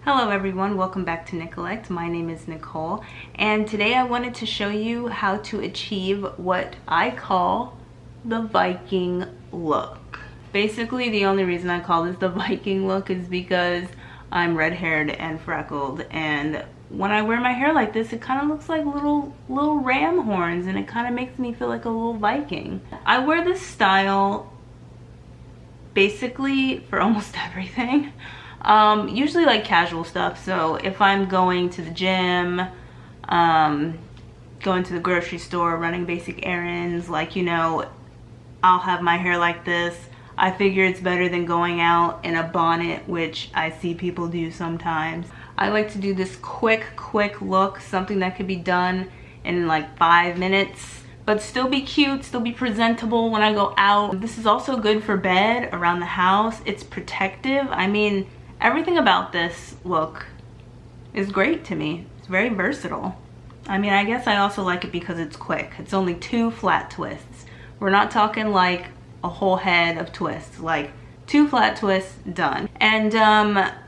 Hello everyone, welcome back to Nicolette. My name is Nicole, and today I wanted to show you how to achieve what I call the Viking look. Basically, the only reason I call this the Viking look is because I'm red-haired and freckled, and when I wear my hair like this, it kind of looks like little ram horns, and it kind of makes me feel like a little Viking. I wear this style basically for almost everything. Usually like casual stuff. So if I'm going to the gym, going to the grocery store, running basic errands, like, you know, I'll have my hair like this. I figure it's better than going out in a bonnet, which I see people do sometimes. I like to do this quick look, something that could be done in like 5 minutes, but still be cute, still be presentable when I go out. This is also good for bed, around the house. It's protective. I mean, everything about this look is great to me. It's very versatile. I mean, I guess I also like it because it's quick. It's only 2 flat twists. We're not talking like a whole head of twists, like 2 flat twists, done. And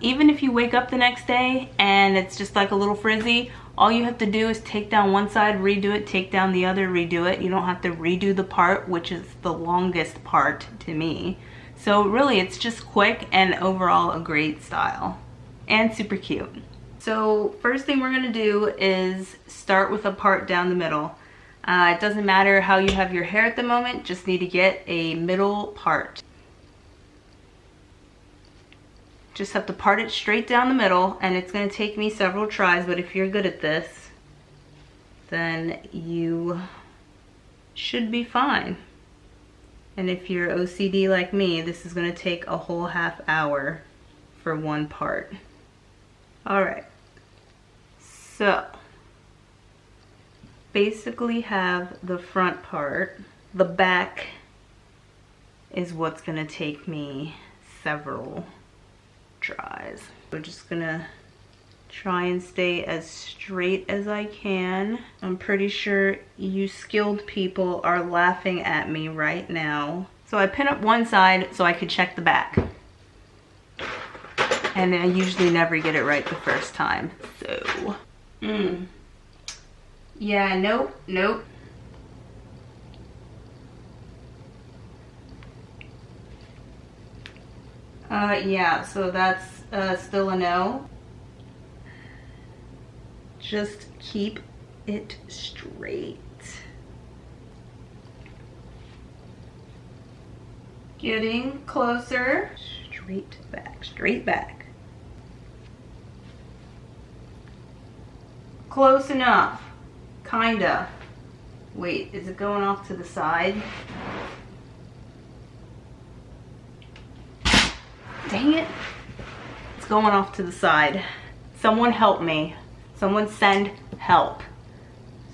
even if you wake up the next day and it's just like a little frizzy, all you have to do is take down one side, redo it, take down the other, redo it. You don't have to redo the part, which is the longest part to me. So really, it's just quick and overall a great style and super cute. So first thing we're gonna do is start with a part down the middle. It doesn't matter how you have your hair at the moment, just need to get a middle part. Just have to part it straight down the middle, and it's gonna take me several tries, but if you're good at this, then you should be fine. And if you're OCD like me, this is gonna take a whole half hour for one part. All right, so basically have the front part. The back is what's gonna take me several tries. We're just gonna try and stay as straight as I can. I'm pretty sure you skilled people are laughing at me right now. So I pin up one side so I could check the back. And I usually never get it right the first time. So, yeah, nope. Yeah, so that's still a no. Just keep it straight. Getting closer. Straight back, straight back. Close enough, kinda. Wait, is it going off to the side? Dang it, it's going off to the side. Someone help me. Someone send help.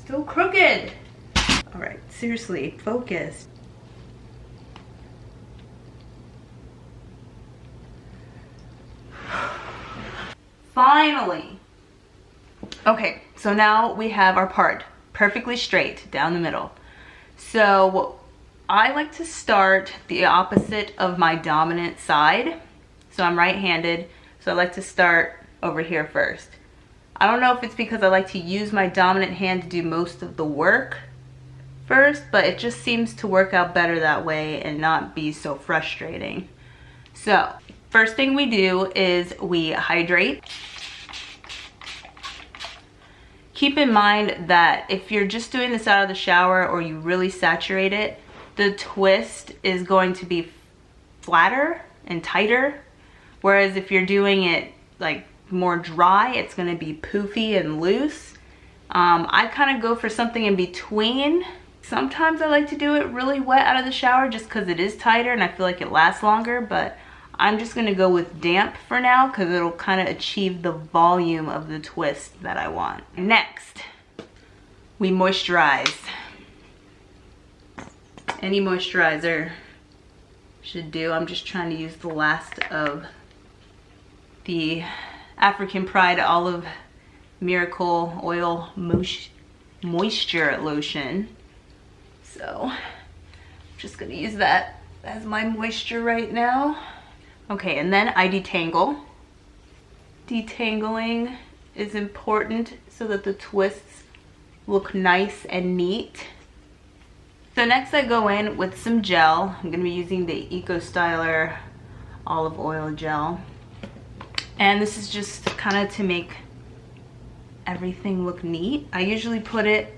Still crooked. All right, seriously, focus. Finally. Okay, so now we have our part perfectly straight down the middle. So I like to start the opposite of my dominant side. So I'm right-handed, so I like to start over here first. I don't know if it's because I like to use my dominant hand to do most of the work first, but it just seems to work out better that way and not be so frustrating. So first thing we do is we hydrate. Keep in mind that if you're just doing this out of the shower or you really saturate it, the twist is going to be flatter and tighter. Whereas if you're doing it like more dry, it's gonna be poofy and loose. I kind of go for something in between. Sometimes I like to do it really wet out of the shower just because it is tighter and I feel like it lasts longer, but I'm just gonna go with damp for now because it'll kind of achieve the volume of the twist that I want. Next, we moisturize. Any moisturizer should do. I'm just trying to use the last of the African Pride Olive Miracle Oil Moisture Lotion. So I'm just gonna use that as my moisture right now. Okay, and then I detangle. detangling is important so that the twists look nice and neat. So next I go in with some gel. I'm gonna be using the Eco Styler olive oil gel. And this is just kind of to make everything look neat. I usually put it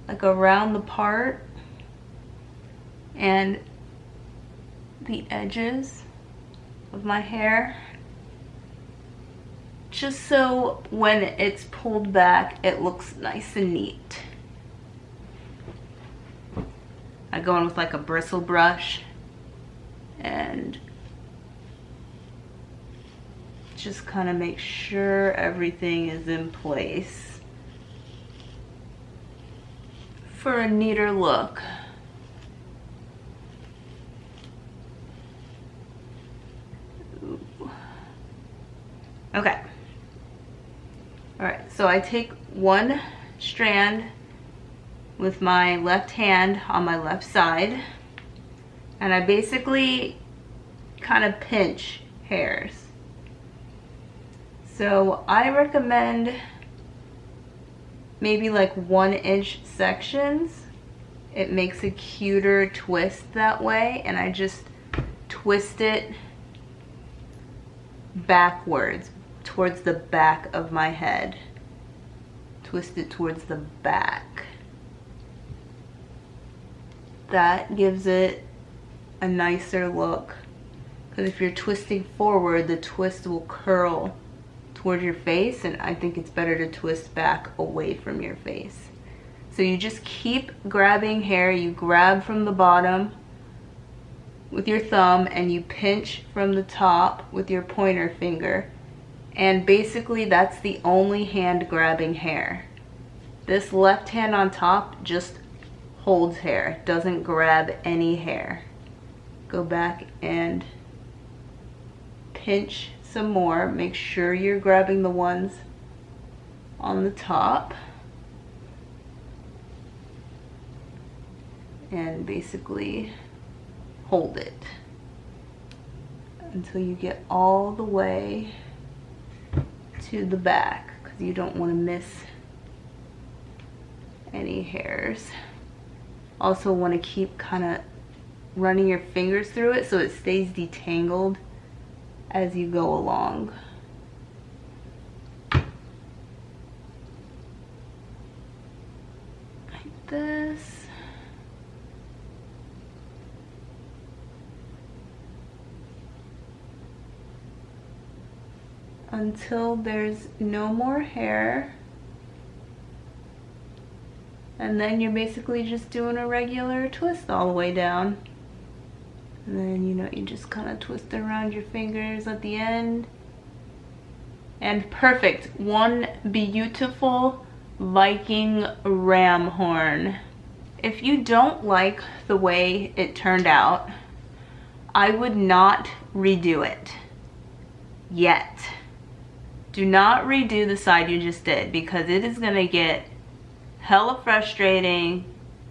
like around the part and the edges of my hair, just so when it's pulled back it looks nice and neat. I go in with like a bristle brush and just kind of make sure everything is in place for a neater look. Okay. All right, so I take one strand with my left hand on my left side, and I basically kind of pinch hairs. So I recommend maybe like 1-inch sections. It makes a cuter twist that way, and I just twist it backwards towards the back of my head. Twist it towards the back. That gives it a nicer look, because if you're twisting forward, the twist will curl toward your face, and I think it's better to twist back away from your face. So you just keep grabbing hair. You grab from the bottom with your thumb and you pinch from the top with your pointer finger, and basically that's the only hand grabbing hair. This left hand on top just holds hair, doesn't grab any hair. Go back and pinch some more. Make sure you're grabbing the ones on the top, and basically hold it until you get all the way to the back, because you don't want to miss any hairs. Also want to keep kind of running your fingers through it so it stays detangled as you go along. Like this. Until there's no more hair. And then you're basically just doing a regular twist all the way down. And then, you know, you just kind of twist it around your fingers at the end. And perfect. One beautiful Viking ram horn. If you don't like the way it turned out, I would not redo it yet. Do not redo the side you just did, because it is gonna get hella frustrating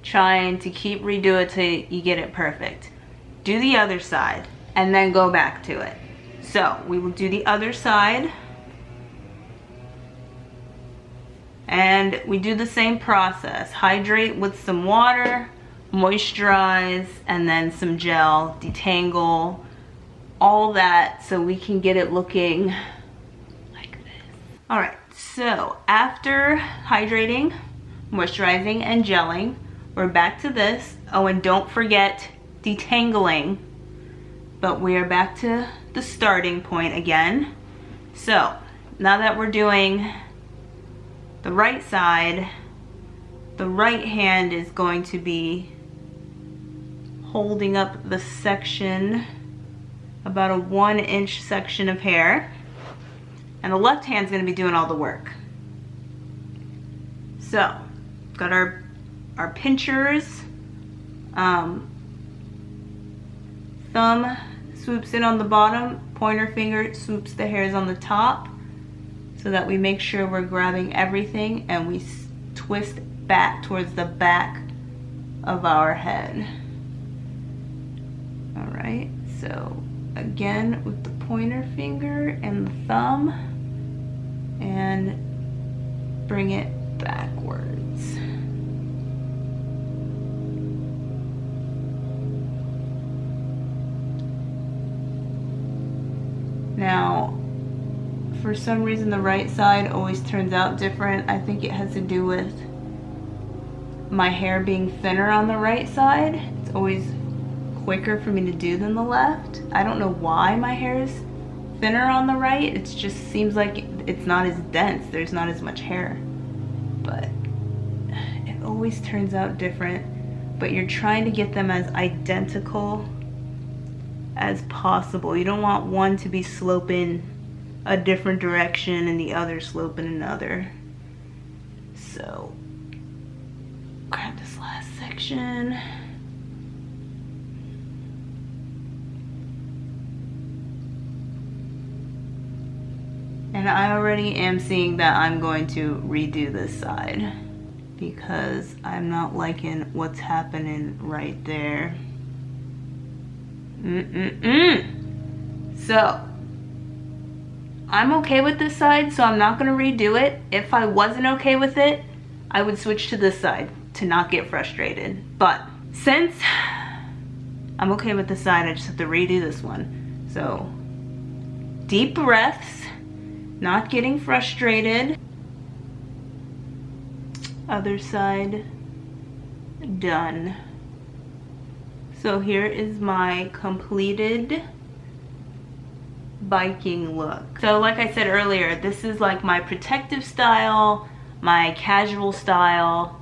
trying to keep redo it till you get it perfect. Do the other side and then go back to it. So we will do the other side, and we do the same process. Hydrate with some water, moisturize, and then some gel, detangle, all that, so we can get it looking like this. All right, so after hydrating, moisturizing, and gelling, we're back to this. Oh, and don't forget detangling. But we are back to the starting point again. So now that we're doing the right side, the right hand is going to be holding up the section, about a 1-inch section of hair, and the left hand's going to be doing all the work. So got our pinchers. Thumb swoops in on the bottom, pointer finger swoops the hairs on the top, so that we make sure we're grabbing everything, and we twist back towards the back of our head. All right, so again with the pointer finger and the thumb, bring it backwards. Now, for some reason the right side always turns out different. I think it has to do with my hair being thinner on the right side. It's always quicker for me to do than the left. I don't know why my hair is thinner on the right. It just seems like it's not as dense. There's not as much hair. But it always turns out different. But you're trying to get them as identical as possible. You don't want one to be sloping a different direction and the other sloping another. So grab this last section. And I already am seeing that I'm going to redo this side because I'm not liking what's happening right there. So I'm okay with this side, so I'm not gonna redo it. If I wasn't okay with it, I would switch to this side to not get frustrated. But since I'm okay with this side, I just have to redo this one. So deep breaths, not getting frustrated. Other side done. So here is my completed Viking look. So like I said earlier, this is like my protective style, my casual style.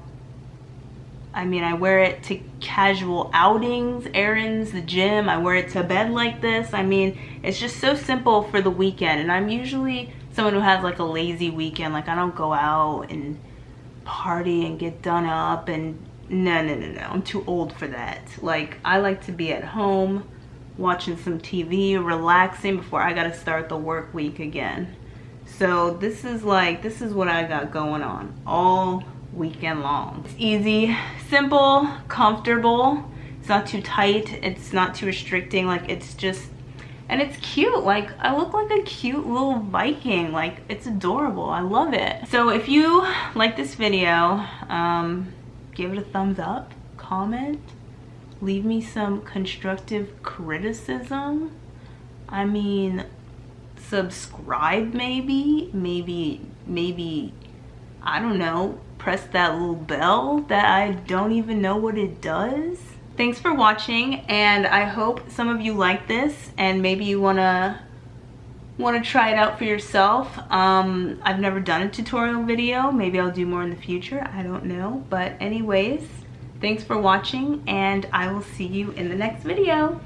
I mean, I wear it to casual outings, errands, the gym. I wear it to bed like this. I mean, it's just so simple for the weekend. And I'm usually someone who has like a lazy weekend. Like I don't go out and party and get done up and no, I'm too old for that. Like I like to be at home watching some TV, relaxing before I gotta start the work week again. So this is what I got going on all weekend long. It's easy, simple, comfortable. It's not too tight, it's not too restricting. Like it's just, and it's cute. Like I look like a cute little Viking. Like it's adorable. I love it. So if you like this video, give it a thumbs up, comment, leave me some constructive criticism. I mean, subscribe maybe, I don't know, press that little bell that I don't even know what it does. Thanks for watching, and I hope some of you like this and maybe you wanna try it out for yourself. I've never done a tutorial video. Maybe I'll do more in the future, I don't know. But anyways, thanks for watching and I will see you in the next video.